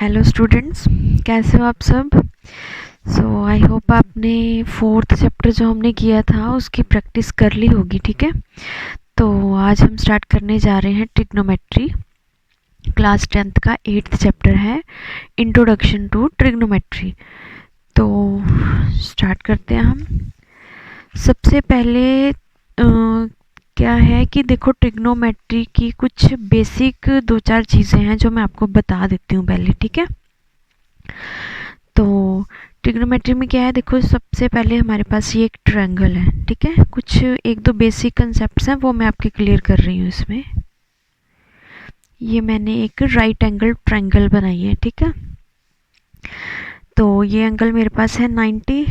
Hello students, कैसे हो आप सब। सो आई होप आपने फोर्थ चैप्टर जो हमने किया था उसकी प्रैक्टिस कर ली होगी। ठीक है, तो आज हम स्टार्ट करने जा रहे हैं ट्रिग्नोमेट्री। क्लास 10th का 8th चैप्टर है इंट्रोडक्शन टू ट्रिग्नोमेट्री। तो स्टार्ट करते हैं हम। सबसे पहले क्या है कि देखो, ट्रिग्नोमेट्री की कुछ बेसिक दो चार चीज़ें हैं जो मैं आपको बता देती हूँ पहले। ठीक है, तो ट्रिग्नोमेट्री में क्या है, देखो सबसे पहले हमारे पास ये एक ट्रायंगल है। ठीक है, कुछ एक दो बेसिक कंसेप्ट्स हैं वो मैं आपके क्लियर कर रही हूँ इसमें। ये मैंने एक राइट एंगल ट्रायंगल बनाई है। ठीक है, तो ये एंगल मेरे पास है 90।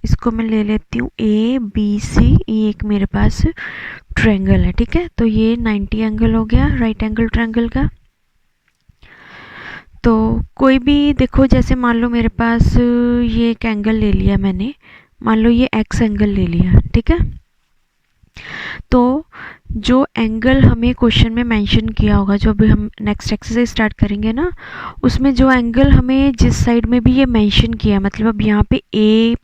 इसको मैं ले लेती हूँ ए बी सी। ये एक मेरे पास ट्रायंगल है। ठीक है, तो ये 90 एंगल हो गया राइट एंगल ट्रायंगल का। तो कोई भी देखो, जैसे मान लो मेरे पास ये एक एंगल ले लिया मैंने, मान लो ये एक्स एंगल ले लिया। ठीक है, तो जो एंगल हमें क्वेश्चन में मेंशन किया होगा, जो अभी हम नेक्स्ट एक्सरसाइज स्टार्ट करेंगे ना, उसमें जो एंगल हमें जिस साइड में भी ये मेंशन किया है, मतलब अब यहाँ पे ए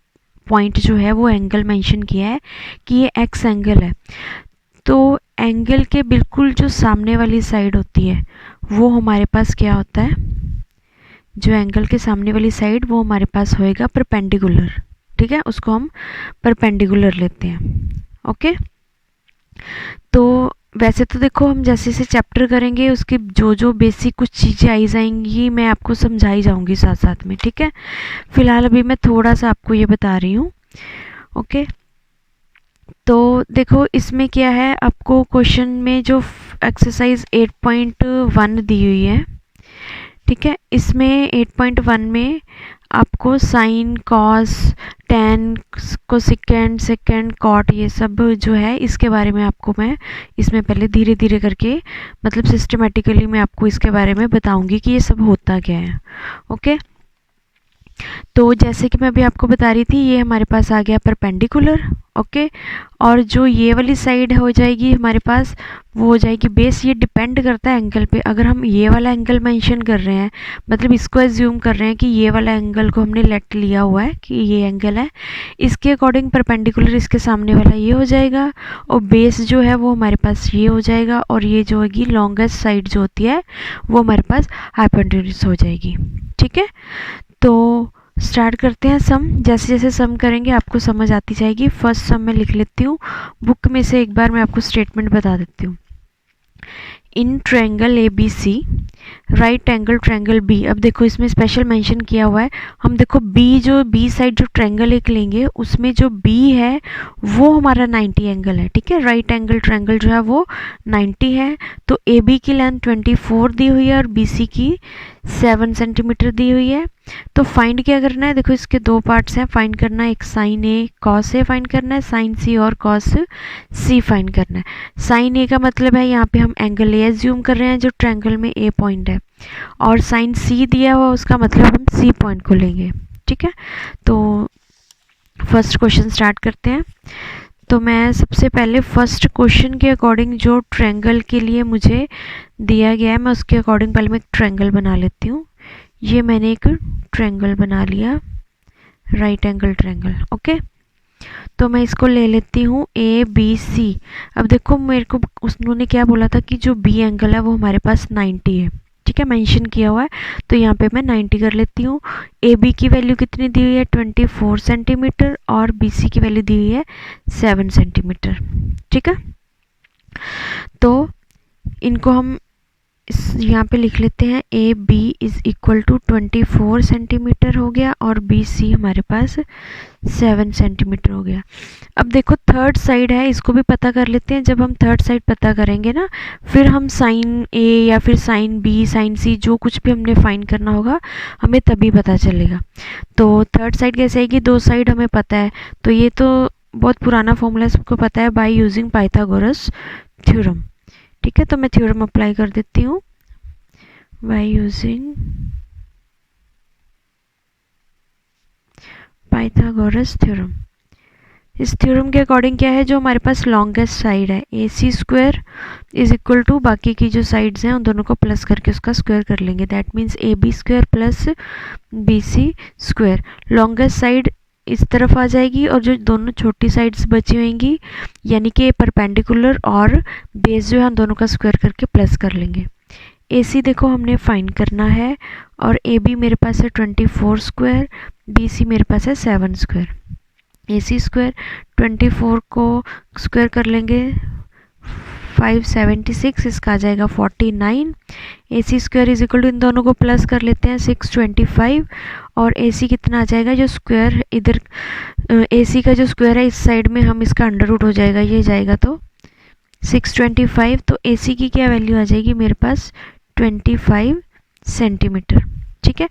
पॉइंट जो है वो एंगल मेंशन किया है कि ये एक्स एंगल है, तो एंगल के बिल्कुल जो सामने वाली साइड होती है वो हमारे पास क्या होता है, जो एंगल के सामने वाली साइड वो हमारे पास होएगा परपेंडिकुलर। ठीक है, उसको हम परपेंडिकुलर लेते हैं। ओके, तो वैसे तो देखो, हम जैसे जैसे चैप्टर करेंगे उसकी जो जो बेसिक कुछ चीज़ें आई जाएंगी मैं आपको समझाई जाऊंगी साथ साथ में। ठीक है, फिलहाल अभी मैं थोड़ा सा आपको ये बता रही हूँ। ओके, तो देखो इसमें क्या है, आपको क्वेश्चन में जो एक्सरसाइज 8.1 दी हुई है, ठीक है, इसमें 8.1 में आपको sine cos tan cosecant secant cot ये सब जो है इसके बारे में आपको मैं इसमें पहले धीरे धीरे करके, मतलब सिस्टमेटिकली मैं आपको इसके बारे में बताऊंगी कि ये सब होता क्या है। ओके, तो जैसे कि मैं अभी आपको बता रही थी, ये हमारे पास आ गया परपेंडिकुलर। ओके, और जो ये वाली साइड हो जाएगी हमारे पास, वो हो जाएगी बेस। ये डिपेंड करता है एंगल पे। अगर हम ये वाला एंगल मेंशन कर रहे हैं, मतलब इसको एज्यूम कर रहे हैं कि ये वाला एंगल को हमने लेट लिया हुआ है कि ये एंगल है, इसके अकॉर्डिंग परपेंडिकुलर इसके सामने वाला ये हो जाएगा, और बेस जो है वो हमारे पास ये हो जाएगा, और ये जो होगी लॉन्गेस्ट साइड जो होती है वो हमारे पास हाइपोटेन्यूज हो जाएगी। ठीक है, तो स्टार्ट करते हैं सम। जैसे जैसे सम करेंगे आपको समझ आती जाएगी। फर्स्ट सम मैं लिख लेती हूँ, बुक में से एक बार मैं आपको स्टेटमेंट बता देती हूँ। In triangle A B C right angle triangle B. अब देखो इसमें स्पेशल मेंशन किया हुआ है, हम देखो बी जो बी साइड जो ट्रायंगल एक लेंगे उसमें जो बी है वो हमारा 90 एंगल है। ठीक है, राइट एंगल ट्रायंगल जो है वो 90 है, तो ए बी की लेंथ 24 दी हुई है और बी सी की 7 सेंटीमीटर दी हुई है। तो फाइंड क्या करना है, देखो इसके दो पार्ट्स हैं, फाइंड करना है, एक sign A cos A find करना है, साइन सी और कॉस सी फाइंड करना है। साइन ए का मतलब है यहाँ पे हम एंगल ए एज्यूम कर रहे हैं जो ट्रायंगल में ए पॉइंट है, और साइन सी दिया हुआ उसका मतलब हम सी पॉइंट को लेंगे। ठीक है, तो फर्स्ट क्वेश्चन स्टार्ट करते हैं। तो मैं सबसे पहले फर्स्ट क्वेश्चन के अकॉर्डिंग जो ट्रायंगल के लिए मुझे दिया गया है मैं उसके अकॉर्डिंग पहले मैं एक ट्रायंगल बना लेती हूँ। ये मैंने एक ट्रायंगल बना लिया, राइट एंगल ट्रायंगल। ओके, तो मैं इसको ले लेती हूँ ए बी सी। अब देखो मेरे को उन्होंने क्या बोला था कि जो बी एंगल है वो हमारे पास 90 है। ठीक है, मेंशन किया हुआ है, तो यहाँ पे मैं 90 कर लेती हूँ। ए बी की वैल्यू कितनी दी हुई है 24 सेंटीमीटर, और बी सी की वैल्यू दी हुई है 7 सेंटीमीटर। ठीक है, तो इनको हम यहाँ पे लिख लेते हैं, A B is equal to 24 centimetre हो गया और बी सी हमारे पास 7 सेंटीमीटर हो गया। अब देखो थर्ड साइड है, इसको भी पता कर लेते हैं। जब हम थर्ड साइड पता करेंगे ना, फिर हम साइन ए या फिर साइन बी साइन सी जो कुछ भी हमने फाइंड करना होगा हमें तभी पता चलेगा। तो थर्ड साइड कैसे आएगी, दो साइड हमें पता है, तो ये तो बहुत पुराना फॉर्मूला सबको पता है, बाय यूजिंग पाइथागोरस थ्योरम। ठीक है, तो मैं थ्योरम अप्लाई कर देती हूँ, बाय यूजिंग पाइथागोरस थ्योरम इस थ्योरम के अकॉर्डिंग क्या है, जो हमारे पास लॉन्गेस्ट साइड है AC² इज इक्वल टू बाकी की जो साइड्स हैं उन दोनों को प्लस करके उसका स्क्वायर कर लेंगे, that means AB² plus BC²। Longest side इस तरफ आ जाएगी और जो दोनों छोटी साइड्स बची होंगी यानी कि परपेंडिकुलर और बेस जो है हम दोनों का स्क्वायर करके प्लस कर लेंगे। AC देखो हमने फाइंड करना है और AB मेरे पास है 24², BC मेरे पास है 7²। AC² 24 को स्क्वायर कर लेंगे 576, इसका आ जाएगा 49। AC² इज इक्वल टू इन दोनों को प्लस कर लेते हैं 625 और AC कितना आ जाएगा, जो स्क्वायर इधर AC का जो स्क्वायर है इस साइड में हम इसका अंडर रूट हो जाएगा, ये जाएगा तो 625। तो AC की क्या वैल्यू आ जाएगी मेरे पास 25 सेंटीमीटर। ठीक है,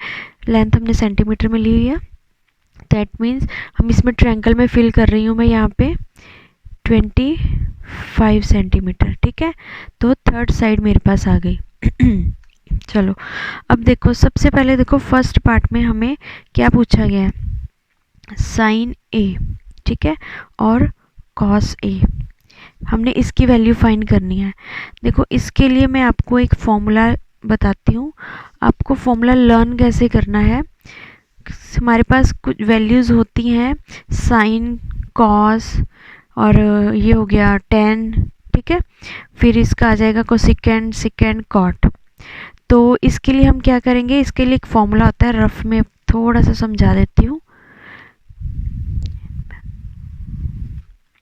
लेंथ हमने सेंटीमीटर में ली हुई है, दैट मीन्स हम इसमें ट्रायंगल में फिल कर रही हूँ मैं यहाँ पे 25 सेंटीमीटर। ठीक है, तो थर्ड साइड मेरे पास आ गई। चलो अब देखो, सबसे पहले देखो फर्स्ट पार्ट में हमें क्या पूछा गया है, साइन A, ठीक है, और कॉस A। हमने इसकी वैल्यू फाइंड करनी है। देखो इसके लिए मैं आपको एक फॉर्मूला बताती हूँ, आपको फॉर्मूला लर्न कैसे करना है। हमारे पास कुछ वैल्यूज़ होती हैं, साइन, कॉस और ये हो गया tan, ठीक है, फिर इसका आ जाएगा कोसेकेंड, सेकेंड, कॉट। तो इसके लिए हम क्या करेंगे, इसके लिए एक फॉर्मूला होता है, रफ में थोड़ा सा समझा देती हूँ,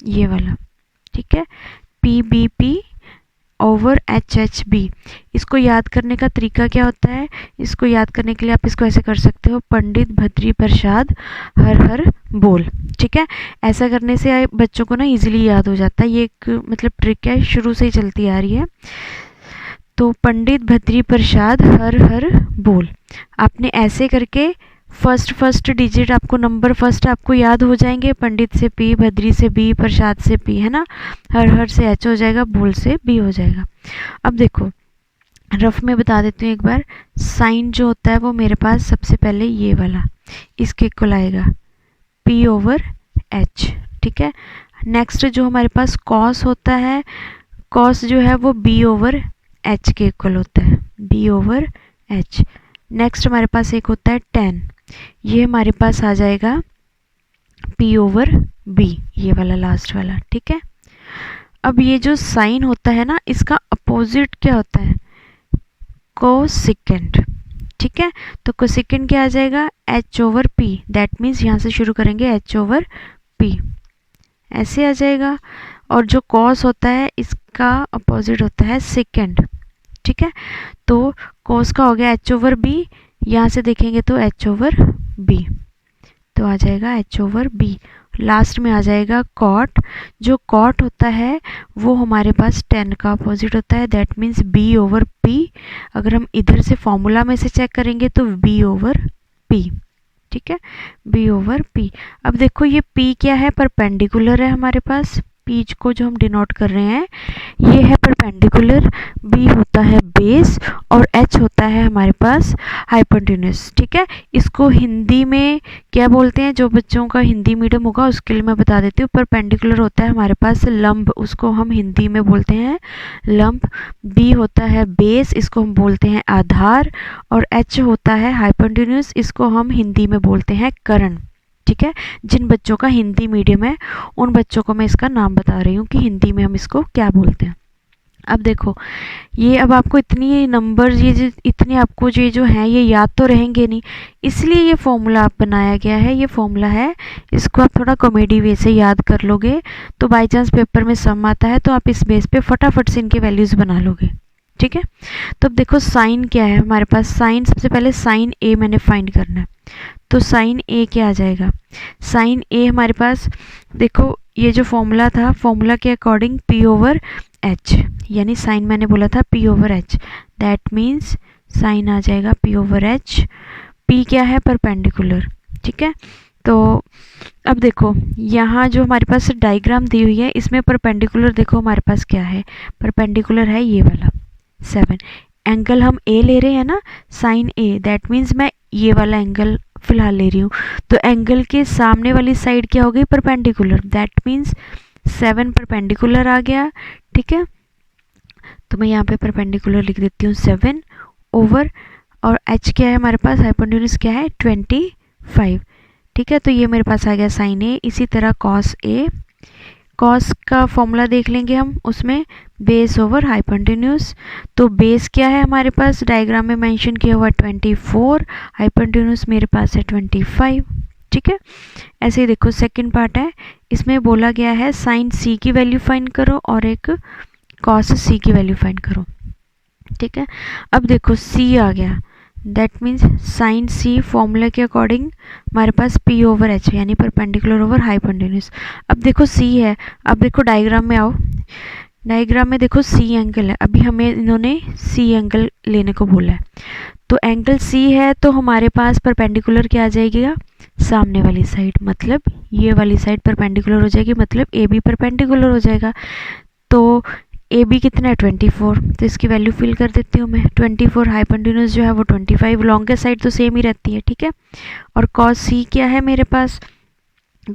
ये वाला, ठीक है, PBP ओवर HHB। इसको याद करने का तरीका क्या होता है, इसको याद करने के लिए आप इसको ऐसे कर सकते हो, पंडित भद्री प्रसाद हर हर बोल। ठीक है, ऐसा करने से बच्चों को ना इजीली याद हो जाता है, ये एक मतलब ट्रिक है, शुरू से ही चलती आ रही है। तो पंडित भद्री प्रसाद हर हर बोल, आपने ऐसे करके फर्स्ट डिजिट आपको नंबर फर्स्ट आपको याद हो जाएंगे, पंडित से P, भद्री से B, प्रसाद से P, है ना, हर हर से H हो जाएगा, बोल से B हो जाएगा। अब देखो रफ में बता देती हूँ एक बार, साइन जो होता है वो मेरे पास सबसे पहले ये वाला इसके इक्वल आएगा P ओवर H। ठीक है, नेक्स्ट जो हमारे पास कॉस होता है, कॉस जो है वो B ओवर H के इक्वल होता है, B ओवर H। नेक्स्ट हमारे पास एक होता है tan, ये हमारे पास आ जाएगा P ओवर B, ये वाला लास्ट वाला। ठीक है, अब ये जो साइन होता है ना, इसका अपोजिट क्या होता है, कोसेकेंड। ठीक है, तो कोसेकेंड क्या आ जाएगा, H over P, that means यहाँ से शुरू करेंगे H ओवर P, ऐसे आ जाएगा। और जो कॉस होता है इसका अपोजिट होता है सेकेंड। ठीक है, तो कॉस का हो गया H ओवर B, यहाँ से देखेंगे तो H ओवर B, तो आ जाएगा H ओवर B। लास्ट में आ जाएगा कॉट, जो कॉट होता है वो हमारे पास tan का अपोजिट होता है, that means B over P। अगर हम इधर से फॉर्मूला में से चेक करेंगे तो B ओवर P। ठीक है, B ओवर P। अब देखो ये P क्या है, परपेंडिकुलर है हमारे पास, P को जो हम डिनोट कर रहे हैं ये है परपेंडिकुलर, B होता है बेस और H होता है हमारे पास हाइपोटेन्यूज। ठीक है, इसको हिंदी में क्या बोलते हैं, जो बच्चों का हिंदी मीडियम होगा उसके लिए मैं बता देती हूँ। परपेंडिकुलर होता है हमारे पास लंब, उसको हम हिंदी में बोलते हैं लंब। B होता है बेस, इसको हम बोलते हैं आधार। और H होता है हाइपोटेन्यूज, इसको हम हिंदी में बोलते हैं कर्ण। ठीक है, जिन बच्चों का हिंदी मीडियम है उन बच्चों को मैं इसका नाम बता रही हूँ कि हिंदी में हम इसको क्या बोलते हैं। अब देखो ये, अब आपको इतनी नंबर ये इतने आपको ये जो हैं ये याद तो रहेंगे नहीं, इसलिए ये फॉर्मूला आप बनाया गया है। ये फॉर्मूला है, इसको आप थोड़ा कॉमेडी वे से याद कर लोगे तो बाई चांस पेपर में सम आता है तो आप इस बेस पे फटाफट से इनके वैल्यूज़ बना लोगे। ठीक है, तो अब देखो साइन क्या है हमारे पास, साइन सबसे पहले साइन A मैंने फाइंड करना है, तो साइन A क्या आ जाएगा, साइन A हमारे पास देखो ये जो फॉर्मूला था, फॉर्मूला के अकॉर्डिंग P ओवर H, यानी साइन मैंने बोला था P over H, that means sine आ जाएगा P ओवर H। P क्या है, परपेंडिकुलर। ठीक है, तो अब देखो यहाँ जो हमारे पास डायग्राम दी हुई है इसमें परपेंडिकुलर देखो हमारे पास क्या है, परपेंडिकुलर है ये वाला 7, एंगल हम ए ले रहे हैं ना, साइन ए, दैट मीन्स मैं ये वाला एंगल फिलहाल ले रही हूँ। तो एंगल के सामने वाली साइड क्या हो गई, परपेंडिकुलर, दैट मीन्स 7 परपेंडिकुलर आ गया। ठीक है, तो मैं यहाँ पे परपेंडिकुलर लिख देती हूँ 7 ओवर, और h क्या है हमारे पास, हाइपोटेन्यूज क्या है 25। ठीक है, तो ये मेरे पास आ गया साइन ए। इसी तरह कॉस ए, कॉस का फॉर्मूला देख लेंगे हम, उसमें बेस ओवर हाइपोटेन्यूज। तो बेस क्या है हमारे पास, डायग्राम में मेंशन किया हुआ 24, हाइपोटेन्यूज मेरे पास है 25। ठीक है, ऐसे ही देखो सेकंड पार्ट है, इसमें बोला गया है साइन सी की वैल्यू फाइंड करो और एक कॉस सी की वैल्यू फाइंड करो। ठीक है, अब देखो सी आ गया, that means sine C formula के अकॉर्डिंग हमारे पास पी ओवर एच, यानी परपेंडिकुलर ओवर हाइपोटेन्यूज। अब देखो सी है, अब देखो डायग्राम में आओ, डायग्राम में देखो सी एंगल है, अभी हमें इन्होंने सी एंगल लेने को बोला है। तो एंगल सी है तो हमारे पास परपेंडिकुलर क्या आ जाएगी, सामने वाली साइड, मतलब ये वाली साइड परपेंडिकुलर हो जाएगी, मतलब ए बी परपेंडिकुलर हो जाएगा। तो ए बी कितना है 24, तो इसकी वैल्यू फिल कर देती हूँ मैं 24, हाइपोटेन्यूज जो है वो 25, लॉन्गेस्ट साइड तो सेम ही रहती है। ठीक है, और कॉस सी क्या है मेरे पास,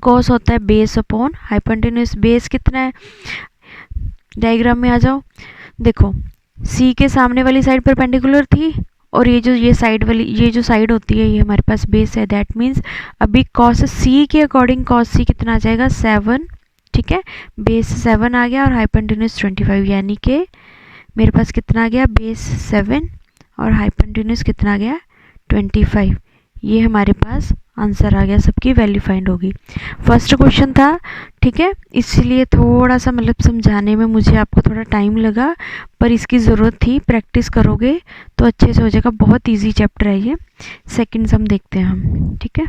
कॉस होता है बेस अपॉन हाइपोटेन्यूज, बेस कितना है, डायग्राम में आ जाओ, देखो सी के सामने वाली साइड परपेंडिकुलर थी, और ये साइड वाली, ये जो साइड होती है ये हमारे पास बेस है, दैट मीन्स अभी कॉस सी के अकॉर्डिंग कॉस सी कितना आ जाएगा 7। ठीक है, बेस 7 आ गया और हाइपोटेन्यूज 25, यानी कि मेरे पास कितना आ गया, बेस 7 और हाइपोटेन्यूज कितना आ गया 25। ये हमारे पास आंसर आ गया, सबकी वैल्यू फाइंड होगी। फर्स्ट क्वेश्चन था, ठीक है, इसलिए थोड़ा सा मतलब समझाने में मुझे आपको थोड़ा टाइम लगा, पर इसकी ज़रूरत थी, प्रैक्टिस करोगे तो अच्छे से हो जाएगा, बहुत ईजी चैप्टर है ये। सेकंड सम देखते हैं हम। ठीक है,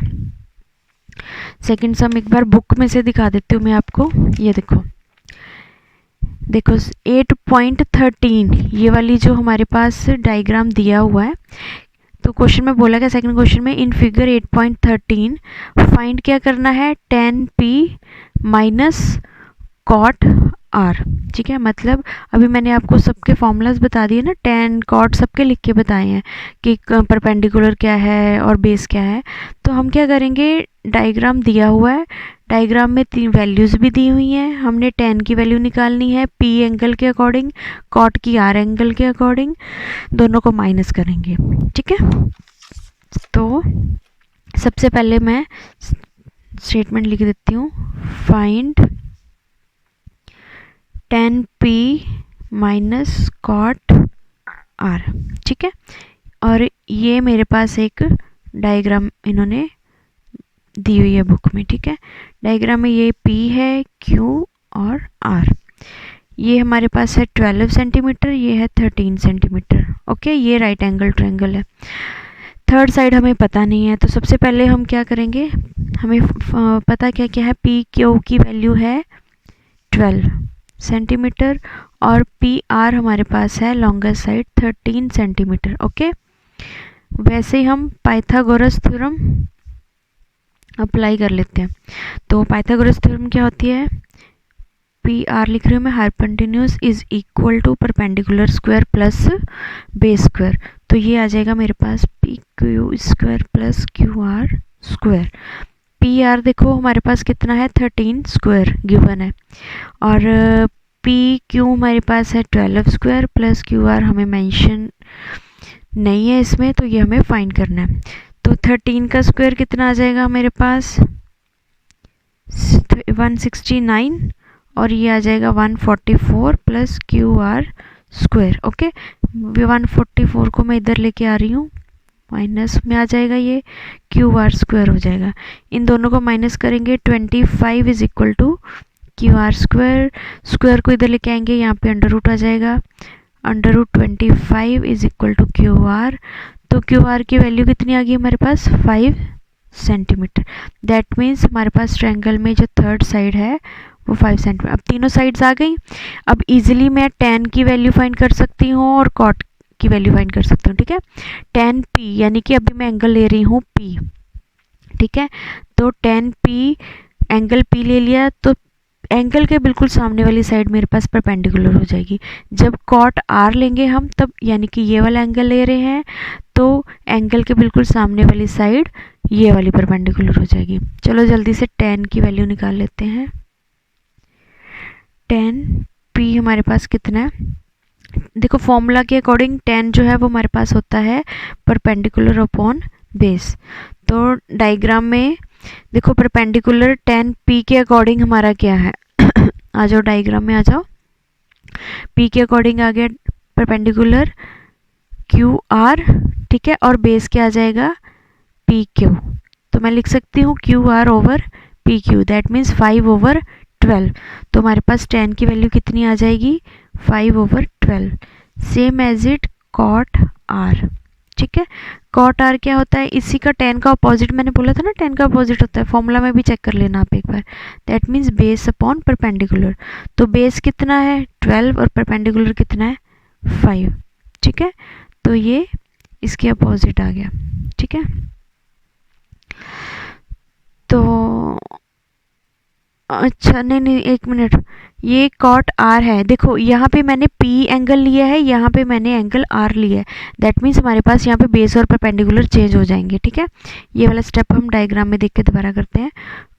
सेकंड सम एक बार बुक में से दिखा देती हूँ मैं आपको, ये देखो, देखो 8.13 ये वाली जो हमारे पास डायग्राम दिया हुआ है, तो क्वेश्चन में बोला गया सेकंड क्वेश्चन में, इन फिगर 8.13 फाइंड क्या करना है, tan p minus cot R. ठीक है, मतलब अभी मैंने आपको सबके फॉर्मूलाज बता दिए ना, tan कॉट सबके लिख के बताए हैं कि परपेंडिकुलर क्या है और बेस क्या है। तो हम क्या करेंगे, डायग्राम दिया हुआ है, डायग्राम में 3 वैल्यूज़ भी दी हुई हैं, हमने tan की वैल्यू निकालनी है p एंगल के अकॉर्डिंग, कॉट की r एंगल के अकॉर्डिंग, दोनों को माइनस करेंगे। ठीक है, तो सबसे पहले मैं स्टेटमेंट लिख देती हूँ, find tan p minus cot r। ठीक है, और ये मेरे पास एक डायग्राम इन्होंने दी हुई है बुक में। ठीक है, डायग्राम में ये p है, q और r, ये हमारे पास है 12 सेंटीमीटर, ये है 13 सेंटीमीटर। ओके, ये राइट एंगल ट्रायंगल है। थर्ड साइड हमें पता नहीं है, तो सबसे पहले हम क्या करेंगे, हमें पता क्या क्या है, पी क्यू की वैल्यू है 12 सेंटीमीटर और पी आर हमारे पास है लॉन्गेस्ट साइड 13 सेंटीमीटर। ओके, वैसे ही हम पाइथागोरस थ्योरम अप्लाई कर लेते हैं। तो पाइथागोरस थ्योरम क्या होती है, पी आर लिख रही हूँ मैं, hypotenuse is equal to perpendicular square plus base square. तो ये आ जाएगा मेरे पास P Q square plus Q R square. P R देखो हमारे पास कितना है 13 स्क्वायर गिवन है, और पी क्यू हमारे पास है 12 स्क्वायर प्लस क्यू आर हमें मेंशन नहीं है इसमें, तो ये हमें फाइंड करना है। तो 13 का स्क्वायर कितना आ जाएगा मेरे पास 169, और ये आ जाएगा 144 plus Q R square. Okay, 144 को मैं इधर लेके आ रही हूँ, माइनस में आ जाएगा, ये क्यू आर स्क्वायर हो जाएगा, इन दोनों को माइनस करेंगे 25 is equal to Q R square, square को इधर लेके आएंगे, यहाँ पे अंडर रूट आ जाएगा, under root 25 is equal to Q R. तो क्यू आर की वैल्यू कितनी आ गई हमारे पास 5 सेंटीमीटर। दैट मीन्स हमारे पास ट्रायंगल में जो थर्ड साइड है वो 5 सेंटीमीटर। अब तीनों साइड्स आ गई, अब इजीली मैं tan की वैल्यू फाइंड कर सकती हूँ और cot की वैल्यू फाइंड कर सकती हूँ। ठीक है, tan p यानी कि अभी मैं एंगल ले रही हूँ p। ठीक है, तो tan p एंगल p ले लिया, तो एंगल के बिल्कुल सामने वाली साइड मेरे पास परपेंडिकुलर हो जाएगी। जब कॉट आर लेंगे हम तब, यानी कि ये वाला एंगल ले रहे हैं, तो एंगल के बिल्कुल सामने वाली साइड ये वाली परपेंडिकुलर हो जाएगी। चलो जल्दी से tan की वैल्यू निकाल लेते हैं। tan p हमारे पास कितना है, देखो फॉर्मूला के अकॉर्डिंग tan जो है वो हमारे पास होता है परपेंडिकुलर अपॉन बेस। तो डायग्राम में देखो परपेंडिकुलर tan p के अकॉर्डिंग हमारा क्या है आ जाओ डायग्राम में आ जाओ। p के अकॉर्डिंग आ गया परपेंडिकुलर क्यू आर, ठीक है, और बेस क्या आ जाएगा पी क्यू। तो मैं लिख सकती हूँ Q R over P Q, that means 5/12। तो हमारे पास tan की वैल्यू कितनी आ जाएगी 5/12, same as it cot R, ठीक है। कॉट आर क्या होता है, इसी का tan का अपोजिट, मैंने बोला था ना tan का अपोजिट होता है, फॉर्मूला में भी चेक कर लेना आप एक बार। That means base upon perpendicular. तो बेस कितना है 12 और परपेंडिकुलर कितना है 5, ठीक है। तो ये इसके अपोजिट आ गया, ठीक है। तो अच्छा नहीं एक मिनट, ये कॉट आर है, देखो यहाँ पे मैंने पी एंगल लिया है, यहाँ पे मैंने एंगल आर लिया है। दैट मीन्स हमारे पास यहाँ पे बेस और परपेंडिकुलर चेंज हो जाएंगे, ठीक है। ये वाला स्टेप हम डायग्राम में देख के दोबारा करते हैं।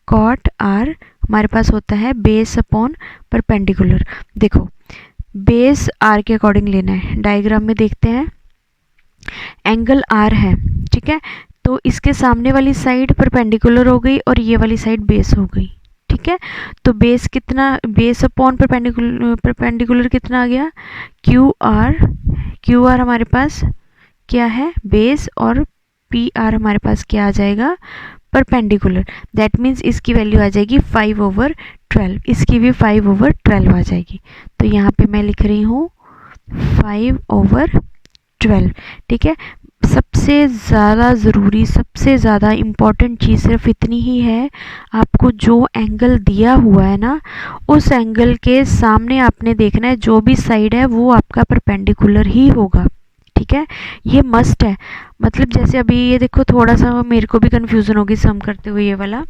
कॉट आर हमारे पास होता है बेस अपॉन परपेंडिकुलर। देखो बेस आर के अकॉर्डिंग लेना है, डायग्राम में देखते हैं। एंगल आर है, ठीक है, तो इसके सामने वाली साइड परपेंडिकुलर हो गई और ये वाली साइड बेस हो गई, ठीक है। तो बेस कितना, बेस अपॉन परपेंडिकुलर कितना आ गया क्यू आर हमारे पास क्या है बेस, और पी आर हमारे पास क्या आ जाएगा परपेंडिकुलर। दैट मीन्स इसकी वैल्यू आ जाएगी 5/12, इसकी भी 5/12 आ जाएगी। तो यहाँ पे मैं लिख रही हूँ 5/12, ठीक है। सबसे ज़्यादा ज़रूरी, सबसे ज़्यादा इम्पॉर्टेंट चीज़ सिर्फ इतनी ही है, आपको जो एंगल दिया हुआ है ना उस एंगल के सामने आपने देखना है जो भी साइड है वो आपका परपेंडिकुलर ही होगा, ठीक है। ये मस्ट है। मतलब जैसे अभी ये देखो थोड़ा सा मेरे को भी कन्फ्यूज़न होगी सम करते हुए, ये वाला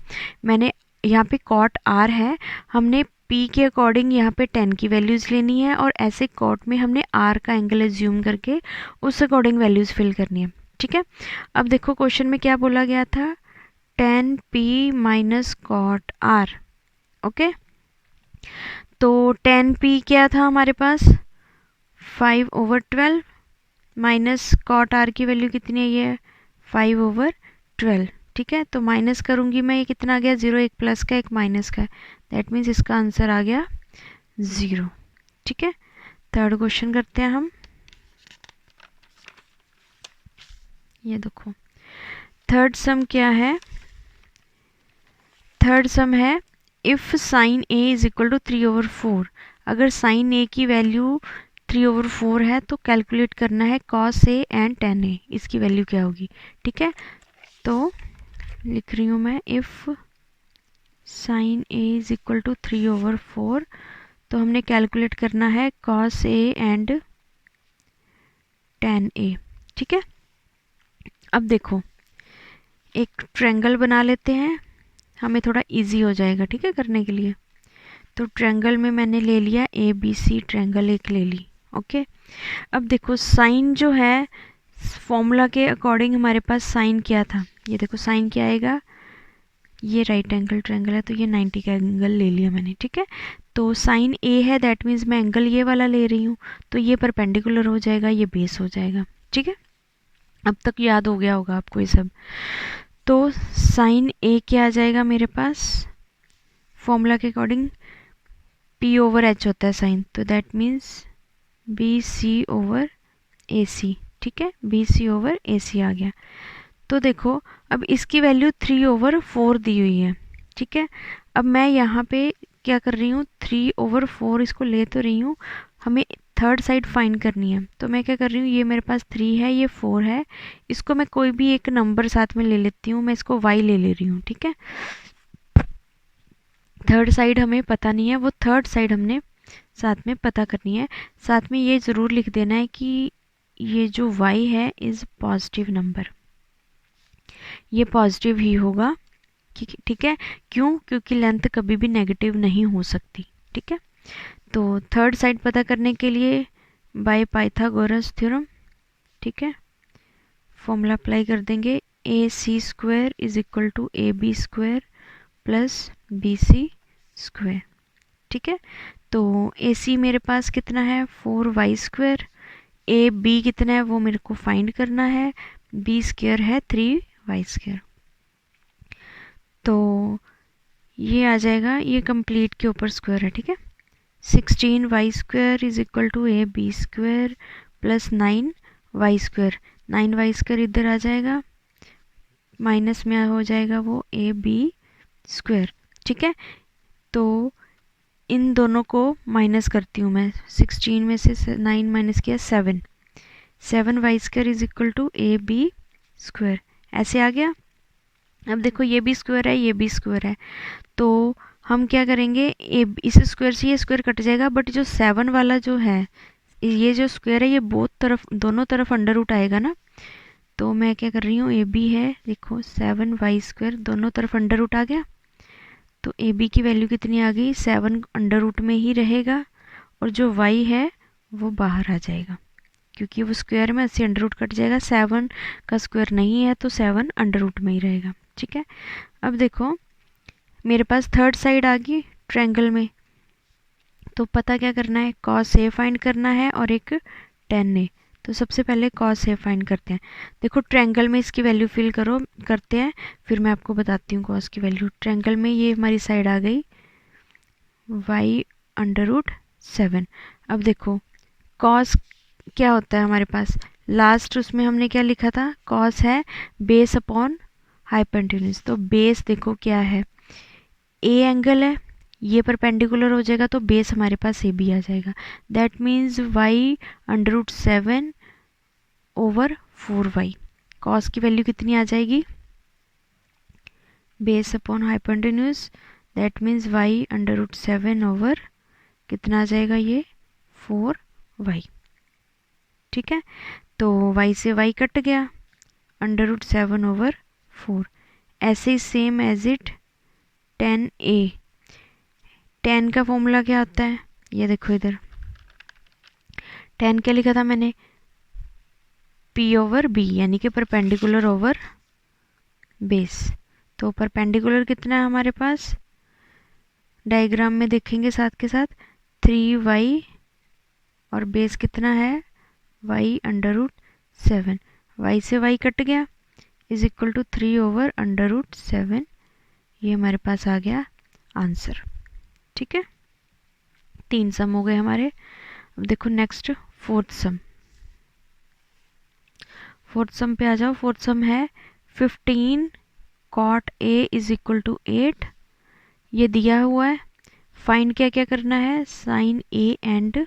मैंने यहाँ पे कॉट आर है, हमने पी के अकॉर्डिंग यहाँ पे tan की वैल्यूज़ लेनी है और ऐसे कॉट में हमने आर का एंगल एज्यूम करके उस अकॉर्डिंग वैल्यूज़ फिल करनी है, ठीक है। अब देखो क्वेश्चन में क्या बोला गया था, tan p minus cot R, okay. तो tan p क्या था हमारे पास 5/12 माइनस कॉट आर की वैल्यू कितनी है, ये 5/12, ठीक है। तो माइनस करूँगी मैं, ये कितना आ गया 0, एक प्लस का एक माइनस का, दैट मीन्स इसका आंसर आ गया 0, ठीक है। थर्ड क्वेश्चन करते हैं हम। ये देखो थर्ड सम क्या है, थर्ड सम है if sine A is equal to 3/4। अगर साइन ए की वैल्यू 3/4 है तो कैलकुलेट करना है कॉस ए एंड tan ए, इसकी वैल्यू क्या होगी, ठीक है। तो लिख रही हूँ मैं if sine A is equal to 3/4, तो हमने कैलकुलेट करना है cos A and tan A, ठीक है। अब देखो एक ट्रायंगल बना लेते हैं, हमें थोड़ा इजी हो जाएगा, ठीक है, करने के लिए। तो ट्रायंगल में मैंने ले लिया ABC ट्रायंगल एक ले ली, ओके। अब देखो साइन जो है फॉर्मूला के अकॉर्डिंग हमारे पास साइन क्या था, ये देखो साइन क्या आएगा, ये राइट एंगल ट्रायंगल है तो ये 90 का एंगल ले लिया मैंने, ठीक है। तो साइन ए है, दैट मीन्स मैं एंगल ये वाला ले रही हूँ, तो ये परपेंडिकुलर हो जाएगा, ये बेस हो जाएगा, ठीक है। अब तक याद हो गया होगा आपको ये सब। तो साइन ए क्या आ जाएगा मेरे पास, फॉर्मूला के अकॉर्डिंग P/H होता है साइन, तो दैट मीन्स BC/AC, ठीक है, BC/AC आ गया। तो देखो अब इसकी वैल्यू 3/4 दी हुई है, ठीक है। अब मैं यहाँ पे क्या कर रही हूँ 3/4 इसको ले तो रही हूँ, हमें थर्ड साइड फाइंड करनी है। तो मैं क्या कर रही हूँ, ये मेरे पास 3 है, ये 4 है, इसको मैं कोई भी एक नंबर साथ में ले लेती हूँ, मैं इसको y ले रही हूँ, ठीक है। थर्ड साइड हमें पता नहीं है, वो थर्ड साइड हमने साथ में पता करनी है। साथ में ये ज़रूर लिख देना है कि ये जो y है इज़ पॉजिटिव नंबर, ये पॉजिटिव ही होगा, ठीक है, क्यों? क्योंकि लेंथ कभी भी नेगेटिव नहीं हो सकती। ठीक है, तो थर्ड साइड पता करने के लिए बाय पाइथागोरस थ्योरम, ठीक है, फॉर्मूला अप्लाई कर देंगे। A C square is equal to A B square plus B C square. ठीक है, तो ए सी मेरे पास कितना है 4y स्क्वायर, ए बी कितना है वो मेरे को फाइंड करना है, बी स्क्वायर है 3y स्क्वायर। तो ये आ जाएगा, ये कंप्लीट के ऊपर स्क्वायर है। ठीक है, 16y square is equal to A B square plus 9y square. 9y square इधर आ जाएगा, माइनस में हो जाएगा वो ए बी स्क्वायर। ठीक है, तो इन दोनों को माइनस करती हूँ मैं। 16 में से 9 माइनस किया 7, 7y square is equal to A B square. ऐसे आ गया। अब देखो ये भी स्क्वायर है, ये भी स्क्वायर है, तो हम क्या करेंगे, इस स्क्वायर से ये स्क्वायर कट जाएगा, बट जो 7 वाला जो है, ये जो स्क्वायर है, ये दोनों तरफ अंडर रूट आएगा ना। तो मैं क्या कर रही हूँ, ए बी है, देखो 7y स्क्वायर दोनों तरफ अंडर रूट आ गया, तो ए बी की वैल्यू कितनी आ गई, 7 अंडर रूट में ही रहेगा, और जो y है वो बाहर आ जाएगा, क्योंकि वो स्क्वायर में से अंडर रूट कट जाएगा, 7 का स्क्वायर नहीं है तो 7 अंडर रूट में ही रहेगा। ठीक है, अब देखो मेरे पास थर्ड साइड आ गई ट्रायंगल में, तो पता क्या करना है, कॉस ए फाइंड करना है और एक टेन ए। तो सबसे पहले कॉस ए फाइंड करते हैं। देखो ट्रायंगल में इसकी वैल्यू फिल करते हैं, फिर मैं आपको बताती हूँ कॉस की वैल्यू। ट्रायंगल में ये हमारी साइड आ गई y अंडर रूट 7। अब देखो कॉस क्या होता है हमारे पास, लास्ट उसमें हमने क्या लिखा था, कॉस है बेस अपॉन हाइपोटेन्यूज। तो बेस देखो क्या है, ए एंगल है, ये परपेंडिकुलर हो जाएगा तो बेस हमारे पास ए बी आ जाएगा। That means y under root 7 over 4y। Cos की वैल्यू कितनी आ जाएगी, base upon hypotenuse, that means y under root 7 over कितना आ जाएगा, ये 4y। ठीक है, तो y से y कट गया, अंडर रूट 7 ओवर 4। ऐसे ही सेम एज इट 10a, 10 का फॉर्मूला क्या होता है, ये देखो इधर 10 क्या लिखा था मैंने, p ओवर b, यानी कि परपेंडिकुलर ओवर बेस। तो परपेंडिकुलर कितना है हमारे पास, डायग्राम में देखेंगे साथ के साथ 3y, और बेस कितना है y अंडर रूट 7, y से y कट गया is equal to 3 over under root 7। ये हमारे पास आ गया आंसर। ठीक है, 3 सम हो गए हमारे। अब देखो next fourth sum, fourth sum पे आ जाओ। फोर्थ सम है 15 cot a is equal to 8, ये दिया हुआ है। फाइंड क्या क्या करना है, sine a and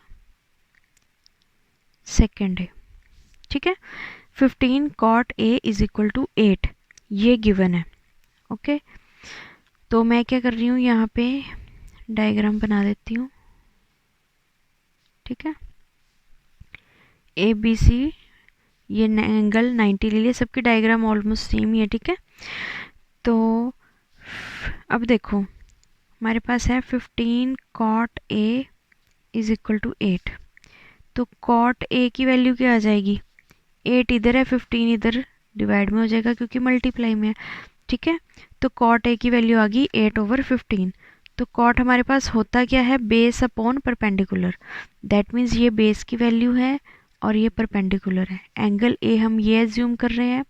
secant A. ठीक है, 15 cot a is equal to 8, ये गिवन है। ओके, तो मैं क्या कर रही हूँ, यहाँ पे डायग्राम बना देती हूँ। ठीक है, ए बी सी, ये एंगल 90 ले लिया, सबकी डायग्राम ऑलमोस्ट सेम ही है। ठीक है, तो अब देखो हमारे पास है 15 cot a is equal to 8, तो cot a की वैल्यू क्या आ जाएगी, 8 इधर है, 15 इधर डिवाइड में हो जाएगा क्योंकि मल्टीप्लाई में है। ठीक है, तो cot a की वैल्यू आ गई 8 ओवर 15। तो cot हमारे पास होता क्या है, base upon perpendicular, that means ये बेस की वैल्यू है और ये परपेंडिकुलर है। एंगल ए हम ये एज्यूम कर रहे हैं।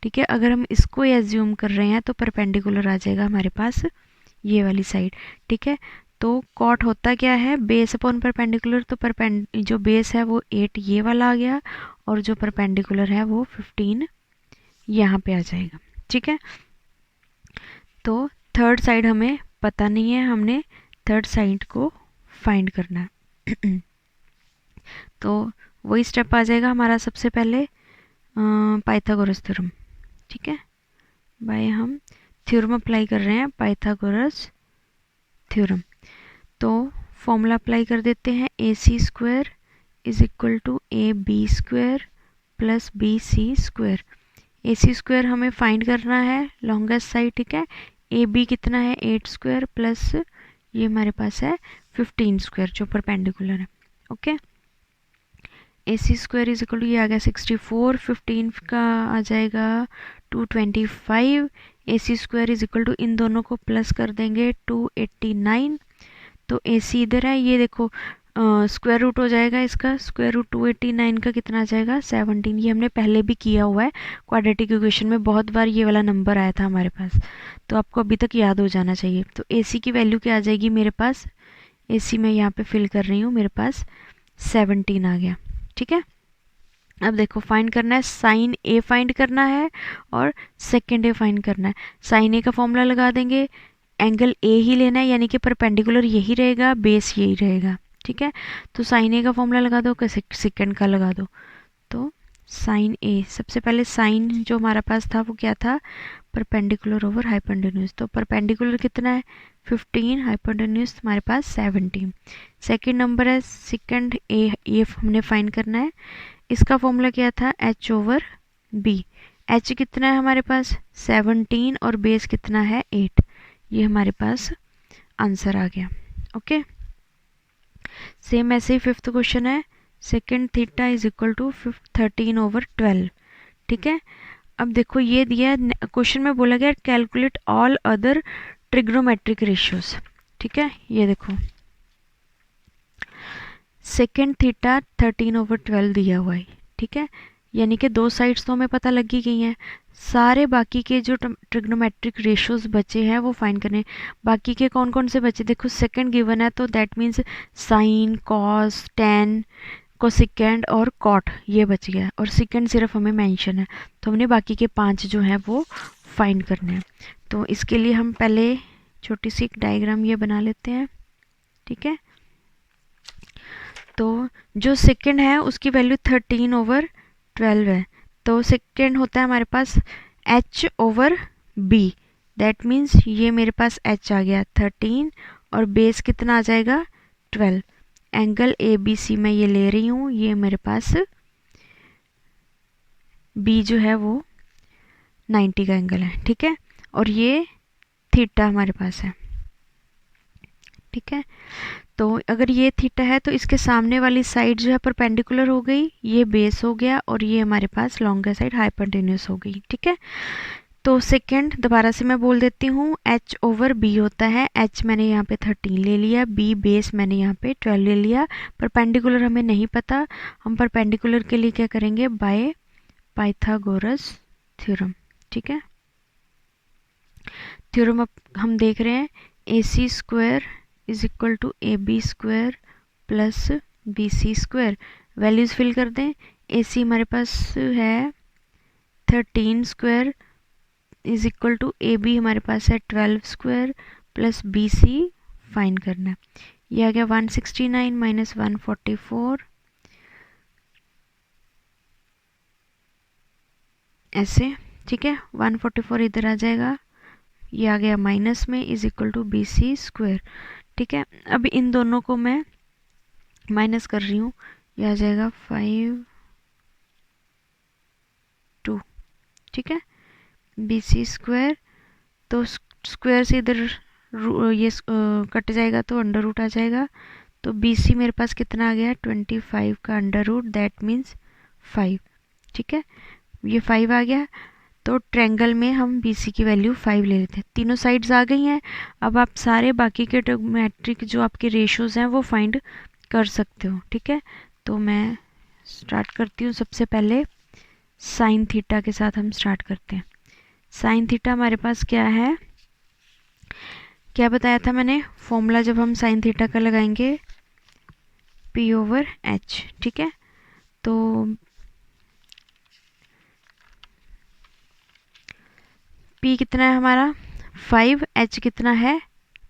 ठीक है, अगर हम इसको एज्यूम कर रहे हैं तो परपेंडिकुलर आ जाएगा हमारे पास ये वाली साइड। ठीक है, तो cot होता क्या है, बेस अपॉन परपेंडिकुलर, तो जो बेस है वो 8 ये वाला आ गया, और जो परपेंडिकुलर है वो 15 यहाँ पे आ जाएगा। ठीक है, तो थर्ड साइड हमें पता नहीं है, हमने थर्ड साइड को फाइंड करना है। तो वही स्टेप आ जाएगा हमारा, सबसे पहले पाइथागोरस थ्योरम। ठीक है, बाय हम थ्योरम अप्लाई कर रहे हैं, पाइथागोरस थ्योरम। तो फॉर्मूला अप्लाई कर देते हैं, A C square is equal to A B square plus B C square. A C square हमें फाइंड करना है लॉन्गेस्ट साइड। ठीक है, ए बी कितना है 8 स्क्वायर प्लस ये हमारे पास है 15 स्क्वायर जो परपेंडिकुलर है। Okay, A C square is equal to ये आ गया 64, 15 का आ जाएगा 225, A C square is equal to इन दोनों को प्लस कर देंगे 289, तो ए सी इधर है, ये देखो स्क्वायर रूट हो जाएगा इसका, स्क्वायर रूट 289 का कितना आ जाएगा 17। ये हमने पहले भी किया हुआ है क्वाड्रेटिक इक्वेशन में, बहुत बार ये वाला नंबर आया था हमारे पास, तो आपको अभी तक याद हो जाना चाहिए। तो ए सी की वैल्यू क्या आ जाएगी मेरे पास, ए सी मैं यहाँ पे फिल कर रही हूँ, मेरे पास 17 आ गया। ठीक है, अब देखो फाइंड करना है, साइन ए फाइंड करना है और सेकेंड ए फाइंड करना है। साइन ए का फॉर्मूला लगा देंगे, एंगल ए ही लेना है, यानी कि परपेंडिकुलर यही रहेगा, बेस यही रहेगा। ठीक है, तो साइन ए का फॉर्मूला लगा दो, सेकेंड का लगा दो। तो साइन ए, सबसे पहले साइन जो हमारा पास था वो क्या था, परपेंडिकुलर ओवर हाइपोटेन्यूज, तो परपेंडिकुलर कितना है 15, हाइपोटेन्यूज हमारे पास 17। सेकेंड नंबर है सेकेंड ए, ये हमने फाइंड करना है, इसका फॉर्मूला क्या था h ओवर b, h कितना है हमारे पास 17 और बेस कितना है 8, ये हमारे पास आंसर आ गया। ओके, सेम ऐसे ही फिफ्थ क्वेश्चन है, secant theta is equal to 13 over 12। ठीक है, अब देखो ये दिया क्वेश्चन में, बोला गया calculate all other trigonometric ratios. ठीक है, ये देखो सेकेंड थीटा 13 ओवर 12 दिया हुआ है। ठीक है, यानी कि दो साइड्स तो हमें पता लग ही गई हैं, सारे बाकी के जो ट्रिग्नोमेट्रिक रेशियोज बचे हैं वो फाइंड करने। बाकी के कौन कौन से बचे, देखो सेकंड गिवन है तो that means sign, cos, tan, cosecant और कॉट ये बच गया, और सेकंड सिर्फ हमें मेंशन है, तो हमने बाकी के 5 जो हैं वो फाइंड करने हैं। तो इसके लिए हम पहले छोटी सी एक डायग्राम ये बना लेते हैं। ठीक है, तो जो सेकंड है उसकी वैल्यू 13 ओवर 12 है, तो सेकंड होता है हमारे पास h over b, that means ये मेरे पास h आ गया 13 और बेस कितना आ जाएगा 12। एंगल ए बी सी मैं ये ले रही हूँ, ये मेरे पास b जो है वो 90 का एंगल है। ठीक है, और ये थीटा हमारे पास है। ठीक है, तो अगर ये थीटा है तो इसके सामने वाली साइड जो है परपेंडिकुलर हो गई, ये बेस हो गया, और ये हमारे पास लॉन्गर साइड हाइपोटेन्यूज हो गई। ठीक है, तो सेकंड दोबारा से मैं बोल देती हूँ, h ओवर b होता है, h मैंने यहाँ पे 13 ले लिया, b बेस मैंने यहाँ पे 12 ले लिया, परपेंडिकुलर हमें नहीं पता, हम परपेंडिकुलर के लिए क्या करेंगे, बाय पाइथागोरस थ्योरम। ठीक है, थ्योरम अब हम देख रहे हैं, A C square is equal to A B square plus B C square, values fill कर दें। ए सी हमारे पास है 13 square is equal to A B हमारे पास है 12 square plus B C find करना है, ये आ गया 169 माइनस 144 ऐसे। ठीक है, 144 इधर आ जाएगा, ये आ गया माइनस में, is equal to B C square. ठीक है, अब इन दोनों को मैं माइनस कर रही हूँ, ये आ जाएगा 5 2। ठीक है, बी सी स्क्वायर, तो स्क्वायर से इधर ये कट जाएगा तो अंडर रूट आ जाएगा, तो बी सी मेरे पास कितना आ गया 25 का अंडर रूट, दैट मीन्स 5। ठीक है, ये 5 आ गया, तो ट्रायंगल में हम बी सी की वैल्यू 5 ले लेते हैं। तीनों साइड्स आ गई हैं, अब आप सारे बाकी के ट्रिग्नोमेट्रिक जो आपके रेशियोज हैं वो फाइंड कर सकते हो। ठीक है, तो मैं स्टार्ट करती हूँ, सबसे पहले साइन थीटा के साथ हम स्टार्ट करते हैं। साइन थीटा हमारे पास क्या है, क्या बताया था मैंने, फॉर्मूला जब हम साइन थीटा का लगाएंगे p ओवर h। ठीक है, तो p कितना है हमारा 5, h कितना है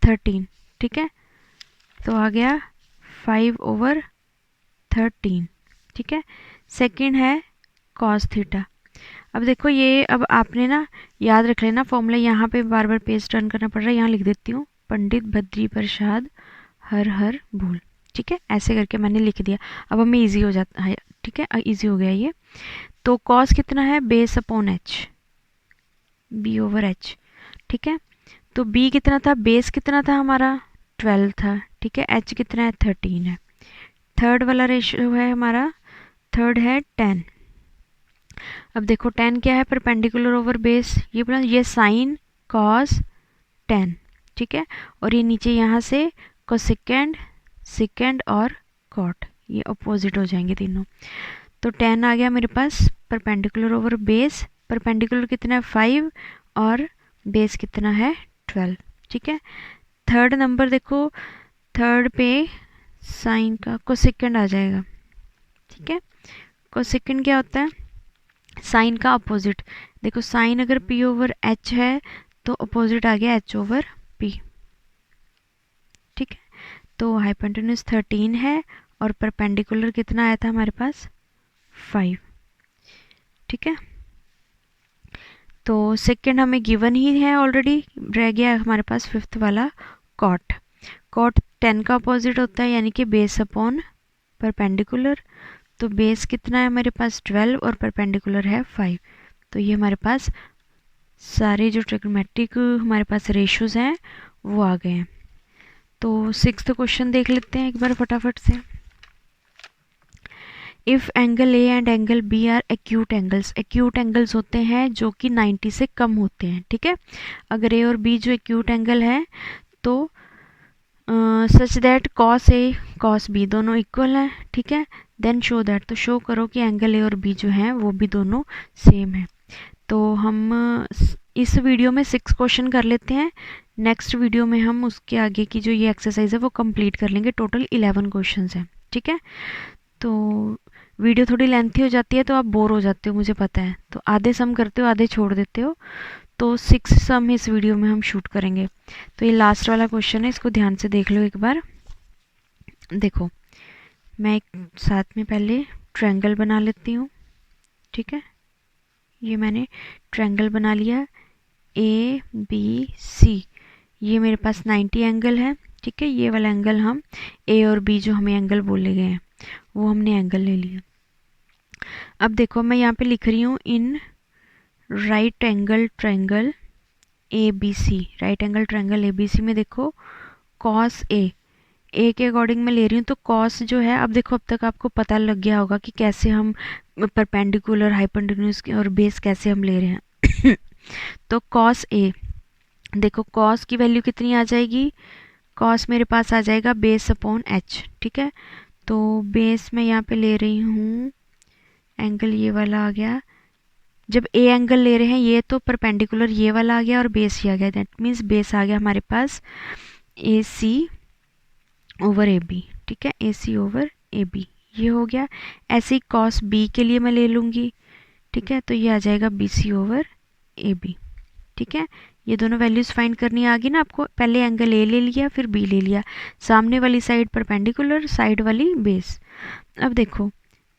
13। ठीक है, तो आ गया 5 ओवर 13। ठीक है, सेकंड है कॉस थीटा। अब देखो ये, अब आपने ना याद रख लेना फॉर्मूला, यहाँ पे बार बार पेज टर्न करना पड़ रहा है, यहाँ लिख देती हूँ, पंडित बद्री प्रसाद हर हर भूल। ठीक है, ऐसे करके मैंने लिख दिया, अब हमें इजी हो जाता है। ठीक है, इजी हो गया ये। तो कॉस कितना है base upon H, B over H. ठीक है, तो बी कितना था, बेस कितना था हमारा 12 था, ठीक है। एच कितना है 13 है। थर्ड वाला रेशियो है हमारा, थर्ड है 10। अब देखो 10 क्या है, परपेंडिकुलर ओवर बेस, ये बोला ये साइन कॉस 10, ठीक है। और ये नीचे यहाँ से कोसेकेंड, सेकेंड और कॉट, ये अपोजिट हो जाएंगे तीनों। तो 10 आ गया मेरे पास परपेंडिकुलर ओवर बेस। परपेंडिकुलर कितना है 5 और बेस कितना है 12, ठीक है। थर्ड नंबर देखो, थर्ड पे साइन का कोसेकेंड आ जाएगा, ठीक है। कोसेकेंड क्या होता है, साइन का अपोजिट। देखो साइन अगर p ओवर h है तो अपोजिट आ गया h ओवर p, ठीक है। तो हाइपोटेन्यूज 13 है और परपेंडिकुलर कितना आया था हमारे पास 5, ठीक है। तो सेकंड हमें गिवन ही है ऑलरेडी, रह गया हमारे पास फिफ्थ वाला कॉट। कॉट 10 का अपोजिट होता है, यानी कि बेस अपॉन परपेंडिकुलर। तो बेस कितना है हमारे पास 12 और परपेंडिकुलर है 5। तो ये हमारे पास सारे जो ट्रिग्नोमेट्रिक हमारे पास रेशियोज हैं वो आ गए हैं। तो सिक्स्थ क्वेश्चन देख लेते हैं एक बार फटाफट से। If angle A and angle B are acute angles, acute angles होते हैं जो कि 90 से कम होते हैं, ठीक है। अगर ए और बी जो एक्यूट एंगल है तो such that cos A cos B दोनों इक्वल हैं, ठीक है। देन शो दैट, तो शो करो कि एंगल ए और बी जो हैं वो भी दोनों सेम है। तो हम इस वीडियो में 6 क्वेश्चन कर लेते हैं, नेक्स्ट वीडियो में हम उसके आगे की जो ये एक्सरसाइज है वो कंप्लीट कर लेंगे। टोटल 11 क्वेश्चन हैं, ठीक है। तो वीडियो थोड़ी लेंथी हो जाती है तो आप बोर हो जाते हो, मुझे पता है, तो आधे सम करते हो आधे छोड़ देते हो। तो 6 सम इस वीडियो में हम शूट करेंगे। तो ये लास्ट वाला क्वेश्चन है, इसको ध्यान से देख लो एक बार। देखो मैं एक साथ में पहले ट्रायंगल बना लेती हूँ, ठीक है। ये मैंने ट्रायंगल बना लिया ए बी सी, ये मेरे पास 90 एंगल है, ठीक है। ये वाला एंगल हम ए और बी जो हमें एंगल बोले गए हैं वो हमने एंगल ले लिया। अब देखो मैं यहाँ पे लिख रही हूँ in right angle triangle A B C, right angle triangle A B C में देखो कॉस ए के अकॉर्डिंग मैं ले रही हूँ। तो कॉस जो है, अब देखो अब तक आपको पता लग गया होगा कि कैसे हम परपेंडिकुलर हाइपोटेन्यूज और बेस कैसे हम ले रहे हैं। तो कॉस ए, देखो कॉस की वैल्यू कितनी आ जाएगी, कॉस मेरे पास आ जाएगा बेस अपॉन एच, ठीक है। तो बेस मैं यहाँ पे ले रही हूँ, एंगल ये वाला आ गया। जब ए एंगल ले रहे हैं ये तो परपेंडिकुलर ये वाला आ गया और बेस ये आ गया, दैट मीन्स बेस आ गया हमारे पास ए सी ओवर ए बी, ठीक है। ए सी ओवर ए बी ये हो गया। ऐसे ही कॉस बी के लिए मैं ले लूँगी, ठीक है। तो ये आ जाएगा B C over A B, ठीक है। ये दोनों वैल्यूज़ फाइंड करनी आ गई ना आपको। पहले एंगल ए ले लिया फिर बी ले लिया, सामने वाली साइड परपेंडिकुलर, साइड वाली बेस। अब देखो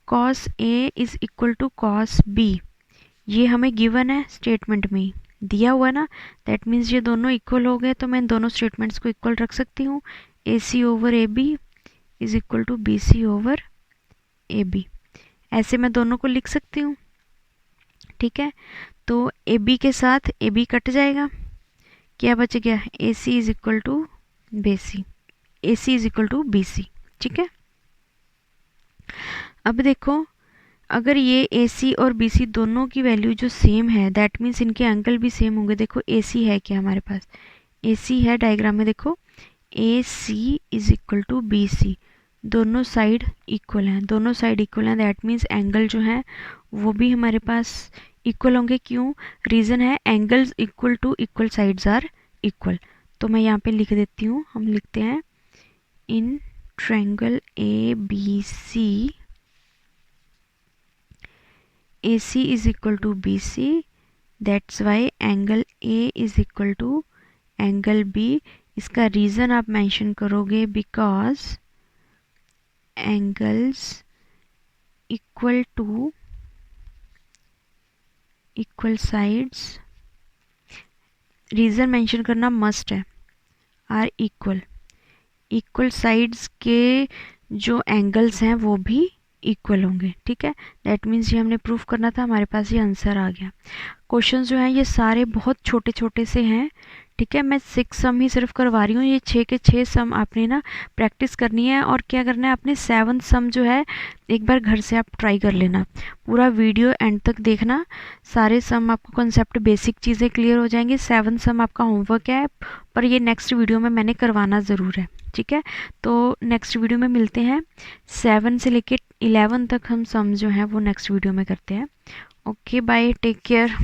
cos A is equal to cos B, ये हमें गिवन है स्टेटमेंट में दिया हुआ ना, दैट मीन्स ये दोनों इक्वल हो गए। तो मैं इन दोनों स्टेटमेंट्स को इक्वल रख सकती हूँ। A C over A B is equal to B C over A B, ऐसे मैं दोनों को लिख सकती हूँ, ठीक है। तो ए बी के साथ ए बी कट जाएगा, क्या बच गया A C is equal to B C, A C is equal to B C, ठीक है। अब देखो अगर ये ए सी और बी सी दोनों की वैल्यू जो सेम है दैट मीन्स इनके एंगल भी सेम होंगे। देखो ए सी है क्या हमारे पास, ए सी है डायग्राम में, देखो A C is equal to B C, दोनों साइड इक्वल हैं, दोनों साइड इक्वल हैं, दैट मीन्स एंगल जो है वो भी हमारे पास इक्वल होंगे। क्यों, रीज़न है angles equal to equal sides are equal. तो मैं यहाँ पे लिख देती हूँ, हम लिखते हैं in triangle A B C AC is equal to BC, that's why angle A is equal to angle B। इसका रीज़न आप मेंशन करोगे because angles equal to equal sides, reason mention करना मस्ट है, आर इक्वल, इक्वल साइड्स के जो angles हैं वो भी इक्वल होंगे, ठीक है। दैट मीन्स ये हमने प्रूफ करना था, हमारे पास ये आंसर आ गया। क्वेश्चंस जो हैं ये सारे बहुत छोटे छोटे से हैं, ठीक है। मैं 6 सम ही सिर्फ करवा रही हूँ, ये 6 के 6 सम आपने ना प्रैक्टिस करनी है। और क्या करना है, आपने 7 सम जो है एक बार घर से आप ट्राई कर लेना, पूरा वीडियो एंड तक देखना, सारे सम आपको कॉन्सेप्ट बेसिक चीज़ें क्लियर हो जाएंगी। 7 सम आपका होमवर्क है, पर ये नेक्स्ट वीडियो में मैंने करवाना ज़रूर है, ठीक है। तो नेक्स्ट वीडियो में मिलते हैं, 7 से लेके 11 तक हम सम जो हैं वो नेक्स्ट वीडियो में करते हैं। Okay bye, take care.